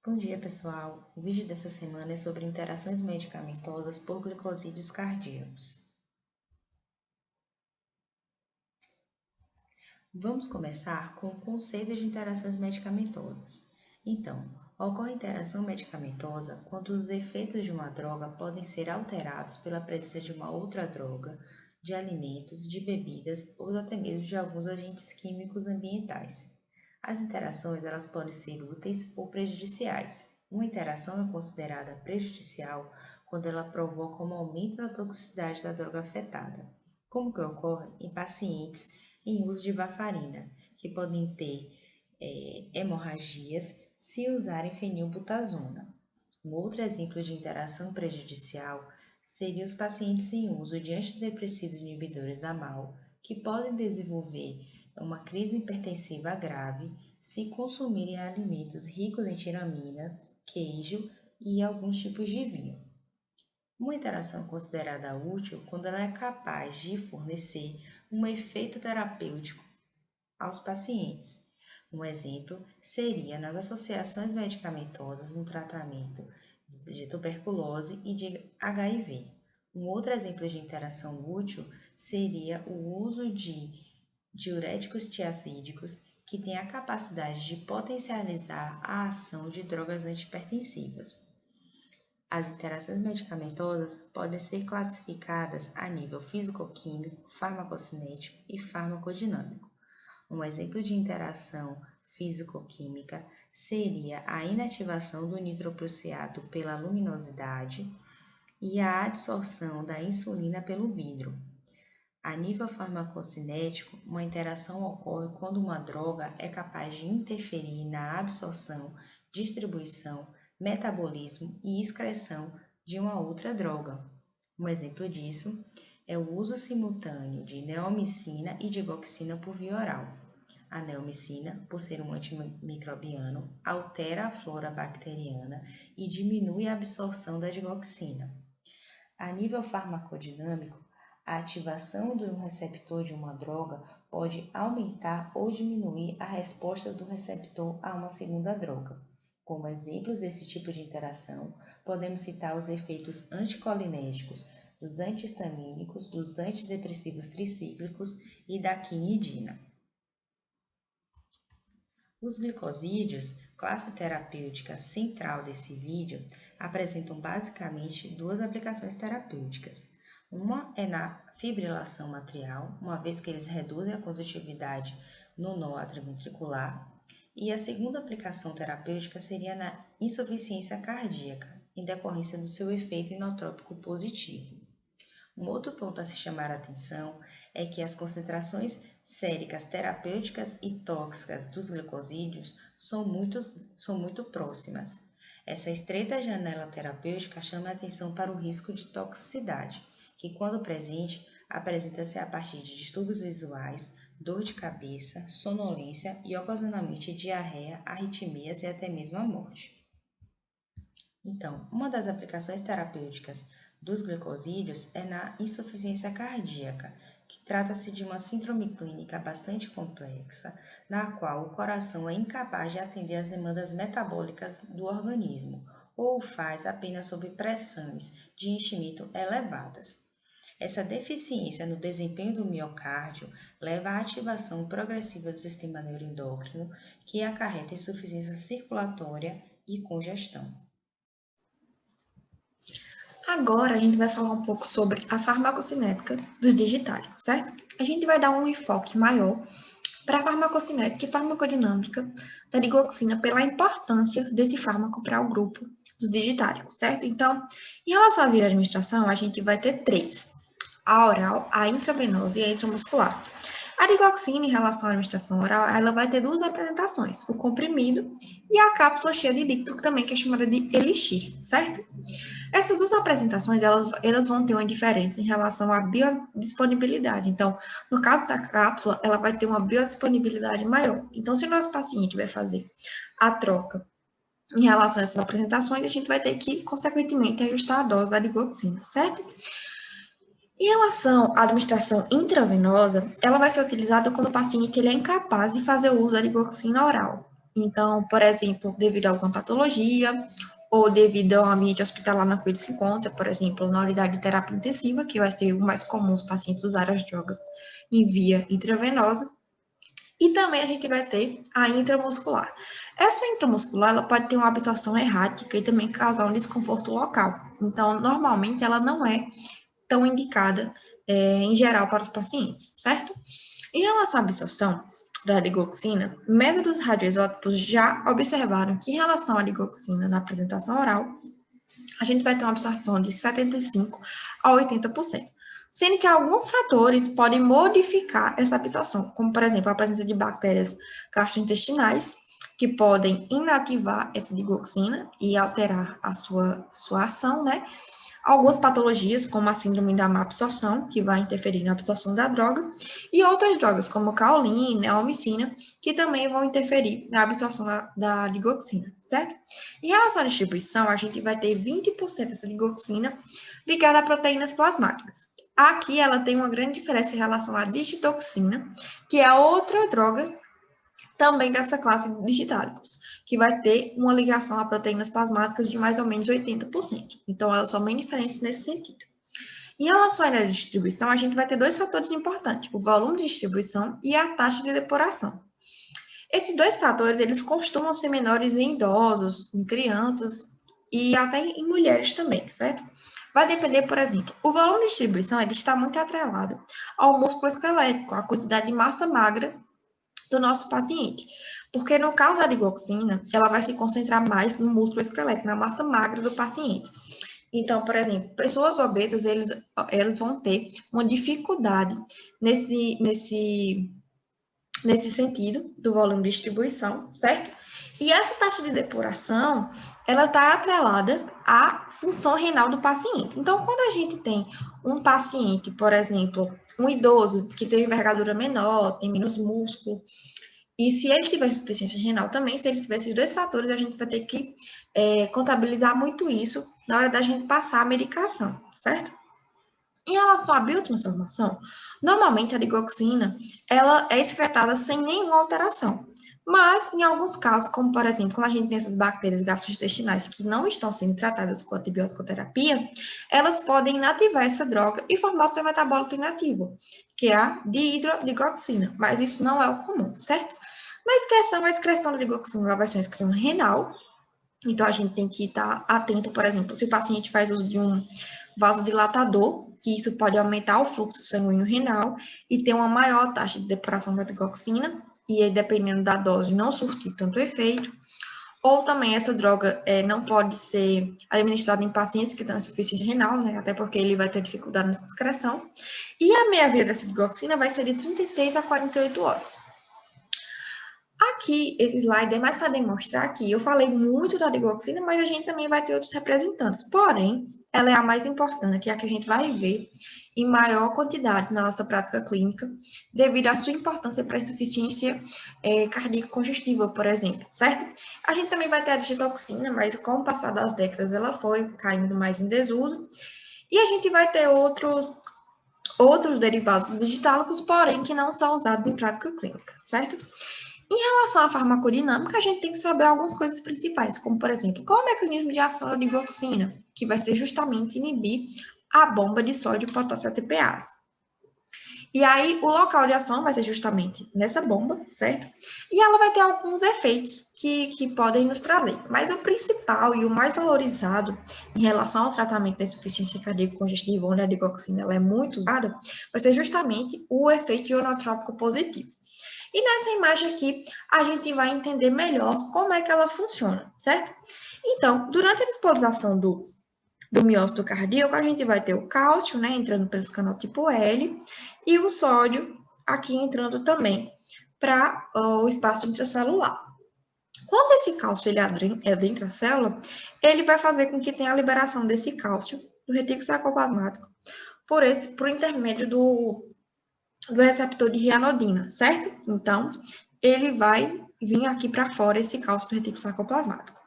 Bom dia, pessoal! O vídeo dessa semana é sobre interações medicamentosas por glicosídeos cardíacos. Vamos começar com o conceito de interações medicamentosas. Então, ocorre interação medicamentosa quando os efeitos de uma droga podem ser alterados pela presença de uma outra droga, de alimentos, de bebidas ou até mesmo de alguns agentes químicos ambientais. As interações elas podem ser úteis ou prejudiciais. Uma interação é considerada prejudicial quando ela provoca um aumento da toxicidade da droga afetada, como que ocorre em pacientes em uso de varfarina, que podem ter hemorragias se usarem fenilbutazona. Um outro exemplo de interação prejudicial seria os pacientes em uso de antidepressivos inibidores da MAO, que podem desenvolver uma crise hipertensiva grave se consumirem alimentos ricos em tiramina, queijo e alguns tipos de vinho. Uma interação considerada útil quando ela é capaz de fornecer um efeito terapêutico aos pacientes. Um exemplo seria nas associações medicamentosas no tratamento de tuberculose e de HIV. Um outro exemplo de interação útil seria o uso de diuréticos tiazídicos, que tem a capacidade de potencializar a ação de drogas antihipertensivas. As interações medicamentosas podem ser classificadas a nível físico-químico, farmacocinético e farmacodinâmico. Um exemplo de interação físico-química seria a inativação do nitroprusiato pela luminosidade e a adsorção da insulina pelo vidro. A nível farmacocinético, uma interação ocorre quando uma droga é capaz de interferir na absorção, distribuição, metabolismo e excreção de uma outra droga. Um exemplo disso é o uso simultâneo de neomicina e digoxina por via oral. A neomicina, por ser um antimicrobiano, altera a flora bacteriana e diminui a absorção da digoxina. A nível farmacodinâmico, a ativação de um receptor de uma droga pode aumentar ou diminuir a resposta do receptor a uma segunda droga. Como exemplos desse tipo de interação, podemos citar os efeitos anticolinérgicos, dos antihistamínicos, dos antidepressivos tricíclicos e da quinidina. Os glicosídeos, classe terapêutica central desse vídeo, apresentam basicamente duas aplicações terapêuticas. Uma é na fibrilação atrial, uma vez que eles reduzem a condutividade no nó atrioventricular, e a segunda aplicação terapêutica seria na insuficiência cardíaca, em decorrência do seu efeito inotrópico positivo. Um outro ponto a se chamar a atenção é que as concentrações séricas terapêuticas e tóxicas dos glicosídeos são muito próximas. Essa estreita janela terapêutica chama a atenção para o risco de toxicidade, que, quando presente, apresenta-se a partir de distúrbios visuais, dor de cabeça, sonolência e ocasionalmente diarreia, arritmias e até mesmo a morte. Então, uma das aplicações terapêuticas dos glicosídeos é na insuficiência cardíaca, que trata-se de uma síndrome clínica bastante complexa, na qual o coração é incapaz de atender às demandas metabólicas do organismo, ou o faz apenas sob pressões de enchimento elevadas. Essa deficiência no desempenho do miocárdio leva à ativação progressiva do sistema neuroendócrino, que acarreta insuficiência circulatória e congestão. Agora a gente vai falar um pouco sobre a farmacocinética dos digitálicos, certo? A gente vai dar um enfoque maior para a farmacocinética e farmacodinâmica da digoxina pela importância desse fármaco para o grupo dos digitálicos, certo? Então, em relação às vias de administração, a gente vai ter três: a oral, a intravenosa e a intramuscular. A digoxina, em relação à administração oral, ela vai ter duas apresentações: o comprimido e a cápsula cheia de líquido, também que é chamada de elixir, certo? Essas duas apresentações, elas vão ter uma diferença em relação à biodisponibilidade. Então, no caso da cápsula, ela vai ter uma biodisponibilidade maior. Então, se o nosso paciente vai fazer a troca em relação a essas apresentações, a gente vai ter que, consequentemente, ajustar a dose da digoxina, certo? Em relação à administração intravenosa, ela vai ser utilizada quando o paciente ele é incapaz de fazer o uso da digoxina oral. Então, por exemplo, devido a alguma patologia ou devido ao ambiente hospitalar na qual ele se encontra, por exemplo, na unidade de terapia intensiva, que vai ser o mais comum os pacientes usarem as drogas em via intravenosa. E também a gente vai ter a intramuscular. Essa intramuscular, ela pode ter uma absorção errática e também causar um desconforto local. Então, normalmente, ela não é tão indicada, em geral, para os pacientes, certo? Em relação à absorção da digoxina, métodos radioisótopos já observaram que em relação à digoxina na apresentação oral, a gente vai ter uma absorção de 75% a 80%. Sendo que alguns fatores podem modificar essa absorção, como, por exemplo, a presença de bactérias gastrointestinais, que podem inativar essa digoxina e alterar a sua ação, né? Algumas patologias, como a síndrome da má absorção, que vai interferir na absorção da droga, e outras drogas, como caolina, a homicina, que também vão interferir na absorção da digoxina, certo? Em relação à distribuição, a gente vai ter 20% dessa digoxina ligada a proteínas plasmáticas. Aqui ela tem uma grande diferença em relação à digitoxina, que é outra droga também dessa classe de digitálicos, que vai ter uma ligação a proteínas plasmáticas de mais ou menos 80%. Então, elas são bem diferentes nesse sentido. Em relação à distribuição, a gente vai ter dois fatores importantes, o volume de distribuição e a taxa de depuração. Esses dois fatores, eles costumam ser menores em idosos, em crianças e até em mulheres também, certo? Vai depender, por exemplo, o volume de distribuição, ele está muito atrelado ao músculo esquelético, à quantidade de massa magra do nosso paciente. Porque no caso da digoxina, ela vai se concentrar mais no músculo esquelético, na massa magra do paciente. Então, por exemplo, pessoas obesas, eles vão ter uma dificuldade nesse sentido do volume de distribuição, certo? E essa taxa de depuração, ela está atrelada à função renal do paciente. Então, quando a gente tem um paciente, por exemplo, um idoso que tem envergadura menor, tem menos músculo, e se ele tiver insuficiência renal também, se ele tiver esses dois fatores, a gente vai ter que contabilizar muito isso na hora da gente passar a medicação, certo? Em relação à biotransformação, normalmente a digoxina, ela é excretada sem nenhuma alteração. Mas, em alguns casos, como por exemplo, quando a gente tem essas bactérias gastrointestinais que não estão sendo tratadas com antibiótico-terapia, elas podem inativar essa droga e formar seu metabólito inativo, que é a dihidrodigoxina. Mas isso não é o comum, certo? A excreção da digoxina ela vai ser uma excreção renal, então a gente tem que estar atento, por exemplo, se o paciente faz uso de um vasodilatador, que isso pode aumentar o fluxo sanguíneo renal e ter uma maior taxa de depuração da digoxina, e aí, dependendo da dose, não surtir tanto efeito. Ou também essa droga não pode ser administrada em pacientes que têm insuficiência renal, né? Até porque ele vai ter dificuldade nessa excreção. E a meia-vida dessa digoxina vai ser de 36 a 48 horas. Aqui, esse slide é mais para demonstrar que eu falei muito da digoxina, mas a gente também vai ter outros representantes. Porém, ela é a mais importante, é a que a gente vai ver em maior quantidade na nossa prática clínica, devido à sua importância para a insuficiência cardíaca congestiva, por exemplo, certo? A gente também vai ter a digitoxina, mas com o passar das décadas ela foi caindo mais em desuso. E a gente vai ter outros derivados digitálicos, porém que não são usados em prática clínica, certo? Em relação à farmacodinâmica, a gente tem que saber algumas coisas principais, como, por exemplo, qual é o mecanismo de ação da digoxina, que vai ser justamente inibir a bomba de sódio e potássio ATPase. E aí, o local de ação vai ser justamente nessa bomba, certo? E ela vai ter alguns efeitos que podem nos trazer. Mas o principal e o mais valorizado em relação ao tratamento da insuficiência cardíaca congestiva, onde a digoxina ela é muito usada, vai ser justamente o efeito ionotrópico positivo. E nessa imagem aqui, a gente vai entender melhor como é que ela funciona, certo? Então, durante a despolização do miócito cardíaco, a gente vai ter o cálcio, né, entrando pelo canal tipo L, e o sódio aqui entrando também para o espaço intracelular. Quando esse cálcio ele adentra a célula, ele vai fazer com que tenha a liberação desse cálcio do retículo sarcoplasmático por intermédio do receptor de rianodina, certo? Então, ele vai vir aqui para fora esse cálcio do retículo sarcoplasmático.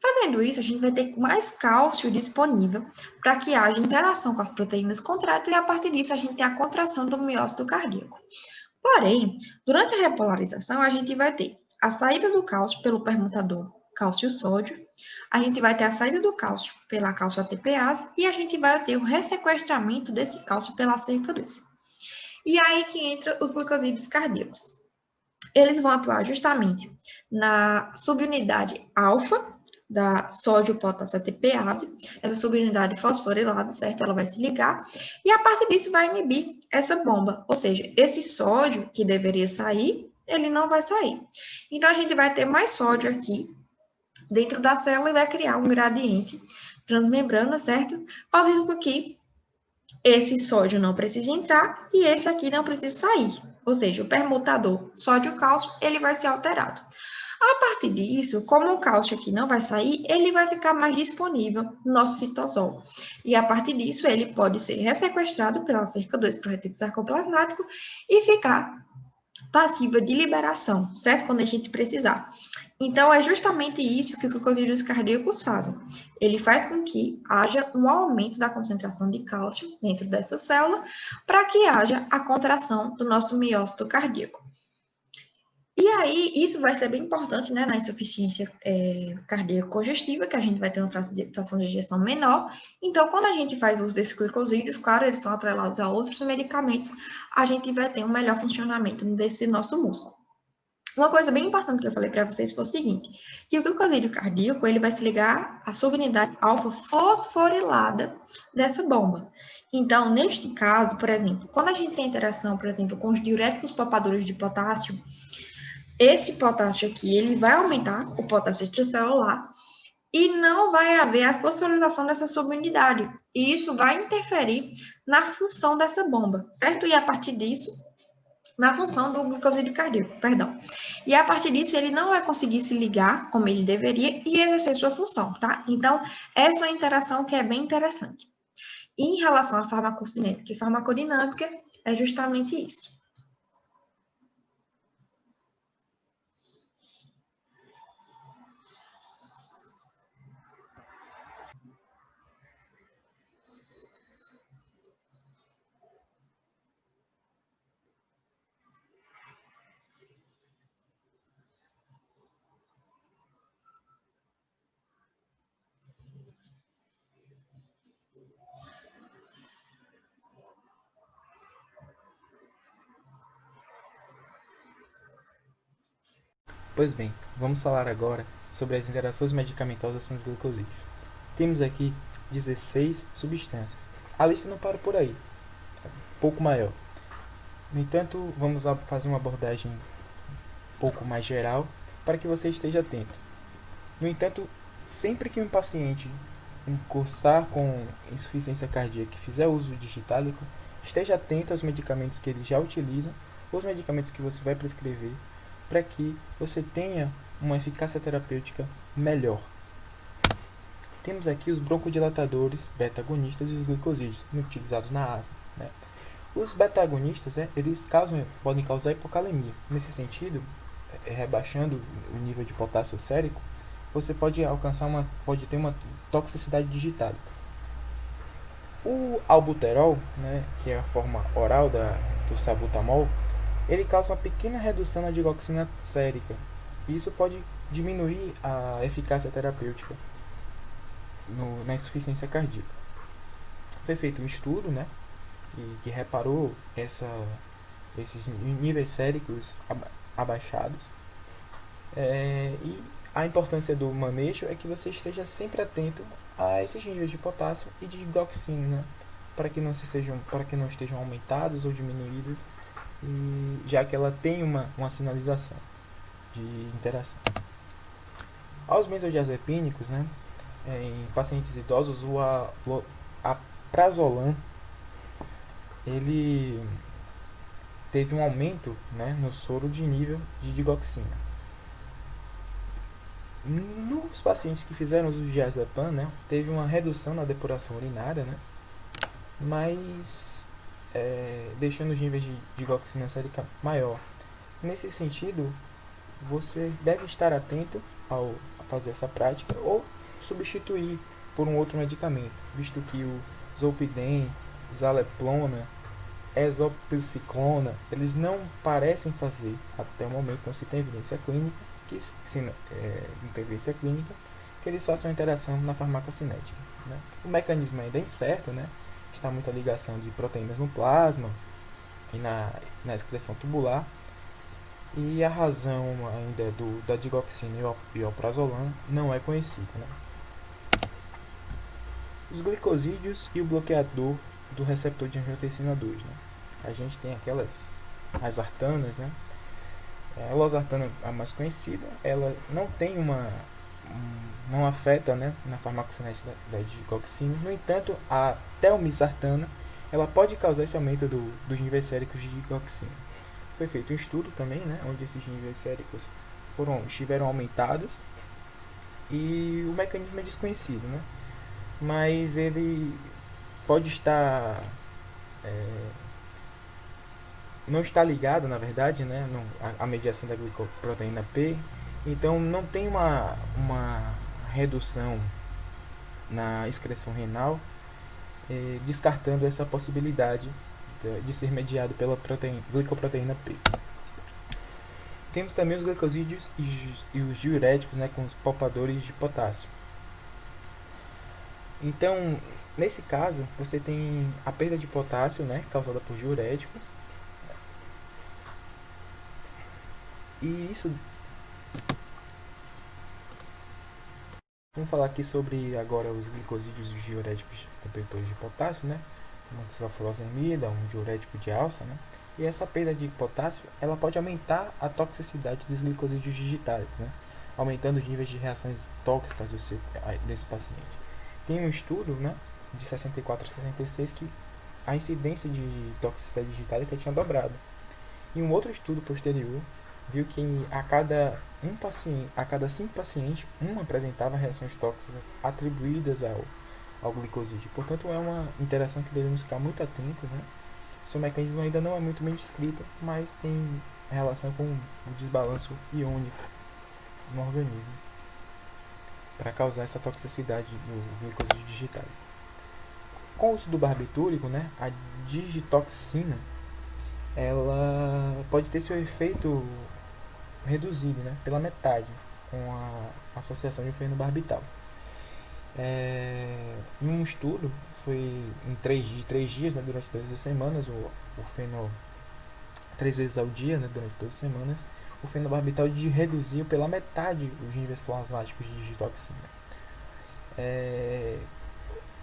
Fazendo isso, a gente vai ter mais cálcio disponível para que haja interação com as proteínas contráteis e, a partir disso, a gente tem a contração do miócito cardíaco. Porém, durante a repolarização, a gente vai ter a saída do cálcio pelo permutador cálcio-sódio, a gente vai ter a saída do cálcio pela cálcio-ATPase e a gente vai ter o ressequestramento desse cálcio pela cerca 2. E aí que entra os glucosídeos cardíacos. Eles vão atuar justamente na subunidade alfa da sódio-potássio-ATPase, essa subunidade fosforilada, certo? Ela vai se ligar e a partir disso vai inibir essa bomba, ou seja, esse sódio que deveria sair, ele não vai sair. Então, a gente vai ter mais sódio aqui dentro da célula e vai criar um gradiente transmembrana, certo? Fazendo com que esse sódio não precise entrar e esse aqui não precise sair. Ou seja, o permutador sódio-cálcio, ele vai ser alterado. A partir disso, como o cálcio aqui não vai sair, ele vai ficar mais disponível no nosso citosol. E a partir disso, ele pode ser ressequestrado pela cerca 2 para o retículo sarcoplasmático e ficar passiva de liberação, certo? Quando a gente precisar. Então, é justamente isso que os glucosídeos cardíacos fazem. Ele faz com que haja um aumento da concentração de cálcio dentro dessa célula, para que haja a contração do nosso miócito cardíaco. E aí, isso vai ser bem importante, né, na insuficiência cardíaca congestiva, que a gente vai ter uma fração de ejeção menor. Então, quando a gente faz uso desses glicosídeos, claro, eles são atrelados a outros medicamentos, a gente vai ter um melhor funcionamento desse nosso músculo. Uma coisa bem importante que eu falei para vocês foi o seguinte, que o glicosídeo cardíaco, ele vai se ligar à subunidade alfa-fosforilada dessa bomba. Então, neste caso, por exemplo, quando a gente tem interação, por exemplo, com os diuréticos poupadores de potássio, esse potássio aqui, ele vai aumentar o potássio extracelular e não vai haver a fosforilação dessa subunidade. E isso vai interferir na função dessa bomba, certo? E a partir disso, na função do glicosídeo cardíaco, perdão. E a partir disso, ele não vai conseguir se ligar como ele deveria e exercer sua função, tá? Então, essa é uma interação que é bem interessante. E em relação à farmacocinética e farmacodinâmica, é justamente isso. Pois bem, vamos falar agora sobre as interações medicamentosas com os glicosídeos. Temos aqui 16 substâncias. A lista não para por aí, é um pouco maior. No entanto, vamos fazer uma abordagem um pouco mais geral para que você esteja atento. No entanto, sempre que um paciente cursar com insuficiência cardíaca e fizer uso de digitálico, esteja atento aos medicamentos que ele já utiliza, os medicamentos que você vai prescrever, para que você tenha uma eficácia terapêutica melhor. Temos aqui os broncodilatadores, beta-agonistas e os glicosídeos, utilizados na asma, né? Os beta-agonistas, eles podem causar hipocalemia. Nesse sentido, rebaixando o nível de potássio sérico, você pode pode ter uma toxicidade digitálica. O albuterol, né, que é a forma oral do salbutamol, ele causa uma pequena redução na digoxina sérica. E isso pode diminuir a eficácia terapêutica na insuficiência cardíaca. Foi feito um estudo, né, que reparou esses níveis séricos abaixados. E a importância do manejo é que você esteja sempre atento a esses níveis de potássio e de digoxina, né, para que não estejam aumentados ou diminuídos, já que ela tem uma sinalização de interação. Aos benzodiazepínicos, né, em pacientes idosos, o aprazolam, ele teve um aumento, né, no soro de nível de digoxina. Nos pacientes que fizeram uso de diazepam, né, teve uma redução na depuração urinária, né, mas deixando os níveis de digoxina sérica maior. Nesse sentido, você deve estar atento ao fazer essa prática ou substituir por um outro medicamento, visto que o zolpidem, zaleplona, exopiclona, eles não parecem fazer, até o momento não se tem evidência clínica, que em tendência clínica, que eles façam interação na farmacocinética, né? O mecanismo ainda é incerto, né? Está muita ligação de proteínas no plasma e na excreção tubular, e a razão ainda da digoxina e o prazolam não é conhecida, né? Os glicosídeos e o bloqueador do receptor de angiotensina 2, né? A gente tem as sartanas, né? A losartana, a mais conhecida, ela não tem não afeta, né, na farmacocinética da digoxina. No entanto, a telmisartana, ela pode causar esse aumento dos níveis séricos de digoxina. Foi feito um estudo também, né, onde esses níveis séricos estiveram aumentados, e o mecanismo é desconhecido, né? Mas ele pode estar não está ligado, na verdade, né, à mediação da glicoproteína P. Então não tem uma redução na excreção renal, descartando essa possibilidade de ser mediado pela glicoproteína P. Temos também os glicosídeos e os diuréticos, né, com os poupadores de potássio. Então, nesse caso, você tem a perda de potássio, né, causada por diuréticos. E isso... Vamos falar aqui sobre agora os glicosídeos e os diuréticos completores de potássio, né? Como a sulfafulosamida, um diurético de alça, né? E essa perda de potássio, ela pode aumentar a toxicidade dos glicosídeos digitais, né? Aumentando os níveis de reações tóxicas desse paciente. Tem um estudo, né, de 64 a 66 que a incidência de toxicidade digitálica tinha dobrado. E um outro estudo posterior viu que a cada 5 pacientes, um apresentava reações tóxicas atribuídas ao glicosídeo. Portanto, é uma interação que devemos ficar muito atentos, né? Seu mecanismo ainda não é muito bem descrito, mas tem relação com o desbalanço iônico no organismo para causar essa toxicidade do glicosídeo digital. Com o uso do barbitúrico, né, a digitoxina, ela pode ter seu efeito reduzido, né, pela metade com a associação de fenobarbital. Em um estudo, foi em 3 dias, né, durante 2 semanas, o feno 3 vezes ao dia, né, durante 2 semanas, o fenobarbital reduziu pela metade os níveis plasmáticos de digitoxina.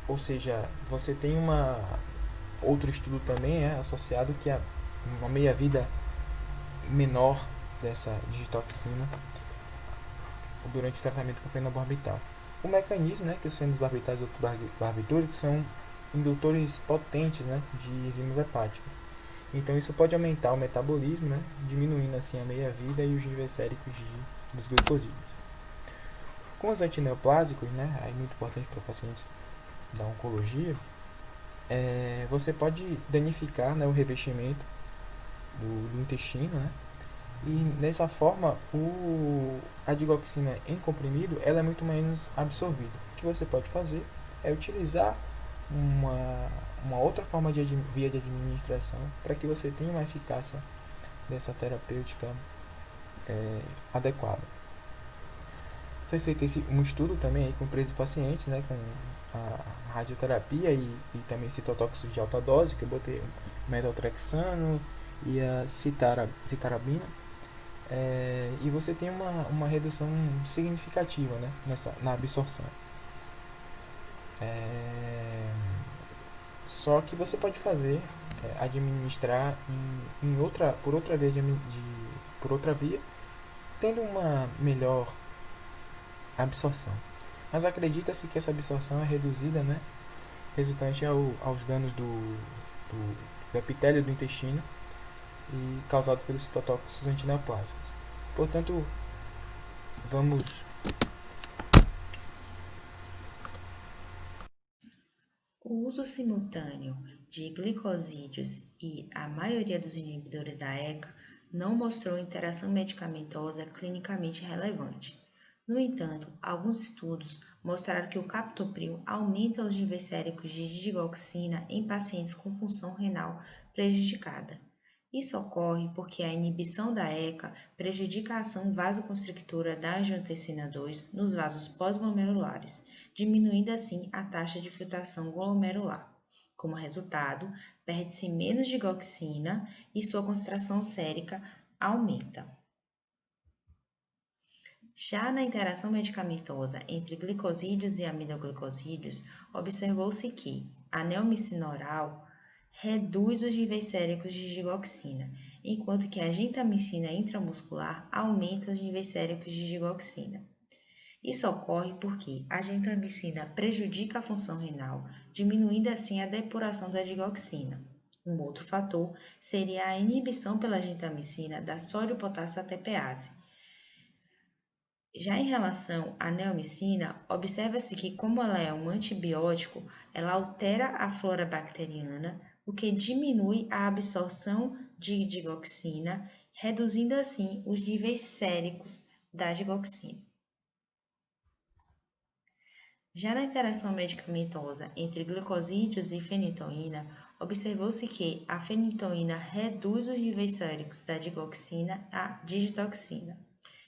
Ou seja, você tem outro estudo também associado que é uma meia-vida menor dessa digitoxina durante o tratamento com fenobarbital. O mecanismo, né, que os fenobarbitais e outros barbitúricos são indutores potentes, né, de enzimas hepáticas. Então isso pode aumentar o metabolismo, né, diminuindo assim a meia-vida e os níveis séricos dos glicosídeos. Com os antineoplásicos, né, é muito importante para pacientes da oncologia, você pode danificar, né, o revestimento do intestino, né, e dessa forma a digoxina em comprimido ela é muito menos absorvida. O que você pode fazer é utilizar uma outra forma de via de administração para que você tenha uma eficácia dessa terapêutica adequada. Foi feito um estudo também aí com 13 pacientes, né, com a radioterapia e também citotóxicos de alta dose, que eu botei metaltrexano e a citarabina. E você tem uma redução significativa, né, na absorção. Só que você pode fazer, administrar por outra via, tendo uma melhor absorção. Mas acredita-se que essa absorção é reduzida, né, resultante aos danos do epitélio do intestino e causados pelos citotóxicos antineoplásicos. Portanto, vamos... O uso simultâneo de glicosídeos e a maioria dos inibidores da ECA não mostrou interação medicamentosa clinicamente relevante. No entanto, alguns estudos mostraram que o captopril aumenta os níveis séricos de digoxina em pacientes com função renal prejudicada. Isso ocorre porque a inibição da ECA prejudica a ação vasoconstrictora da angiotensina 2 nos vasos pós-glomerulares, diminuindo assim a taxa de filtração glomerular. Como resultado, perde-se menos digoxina e sua concentração sérica aumenta. Já na interação medicamentosa entre glicosídeos e aminoglicosídeos, observou-se que a neomicina oral reduz os níveis séricos de digoxina, enquanto que a gentamicina intramuscular aumenta os níveis séricos de digoxina. Isso ocorre porque a gentamicina prejudica a função renal, diminuindo assim a depuração da digoxina. Um outro fator seria a inibição pela gentamicina da sódio-potássio ATPase. Já em relação à neomicina, observa-se que, como ela é um antibiótico, ela altera a flora bacteriana, o que diminui a absorção de digoxina, reduzindo assim os níveis séricos da digoxina. Já na interação medicamentosa entre glicosídeos e fenitoína, observou-se que a fenitoína reduz os níveis séricos da digoxina à digitoxina.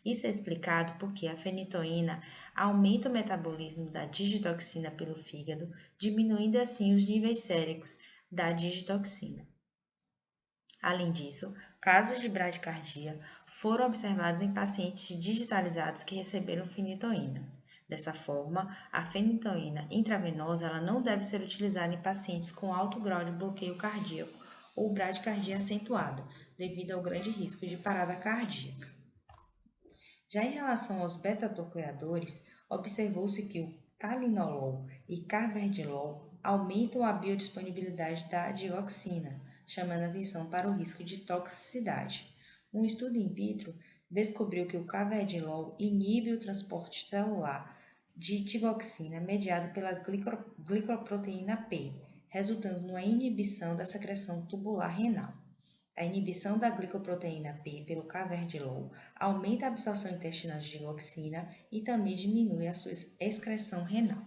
Isso é explicado porque a fenitoína aumenta o metabolismo da digitoxina pelo fígado, diminuindo assim os níveis séricos da digitoxina. Além disso, casos de bradicardia foram observados em pacientes digitalizados que receberam fenitoína. Dessa forma, a fenitoína intravenosa ela não deve ser utilizada em pacientes com alto grau de bloqueio cardíaco ou bradicardia acentuada, devido ao grande risco de parada cardíaca. Já em relação aos beta-bloqueadores, observou-se que o talinolol e carvedilol aumentam a biodisponibilidade da digoxina, chamando atenção para o risco de toxicidade. Um estudo in vitro descobriu que o carvedilol inibe o transporte celular de digoxina mediado pela glicoproteína P, resultando numa inibição da secreção tubular renal. A inibição da glicoproteína P pelo carvedilol aumenta a absorção intestinal de digoxina e também diminui a sua excreção renal.